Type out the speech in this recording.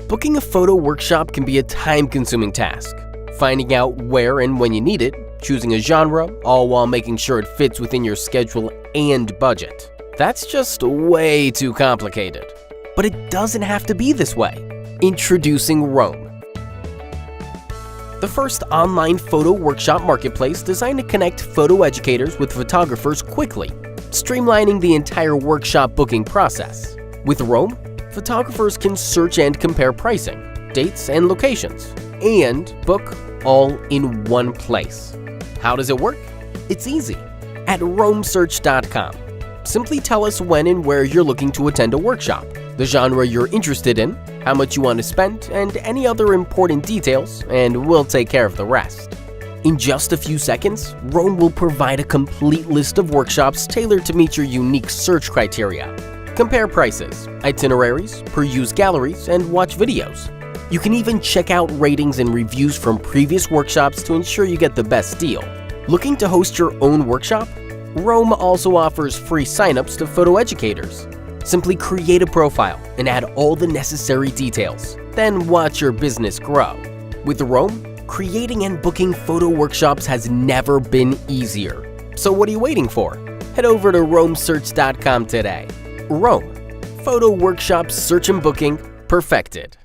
Booking a photo workshop can be a time-consuming task. Finding out where and when you need it, choosing a genre, all while making sure it fits within your schedule and budget. That's just way too complicated. But it doesn't have to be this way. Introducing Roam, the first online photo workshop marketplace designed to connect photo educators with photographers quickly, streamlining the entire workshop booking process. With Roam, photographers can search and compare pricing, dates, and locations, and book all in one place. How does it work? It's easy. At roamsearch.com, simply tell us when and where you're looking to attend a workshop, the genre you're interested in, how much you want to spend, and any other important details, and we'll take care of the rest. In just a few seconds, Roam will provide a complete list of workshops tailored to meet your unique search criteria. Compare prices, itineraries, per-use galleries, and watch videos. You can even check out ratings and reviews from previous workshops to ensure you get the best deal. Looking to host your own workshop? Roam also offers free signups to photo educators. Simply create a profile and add all the necessary details, then watch your business grow. With Roam, creating and booking photo workshops has never been easier. So what are you waiting for? Head over to roamsearch.com today. Roam, photo workshops search and booking perfected.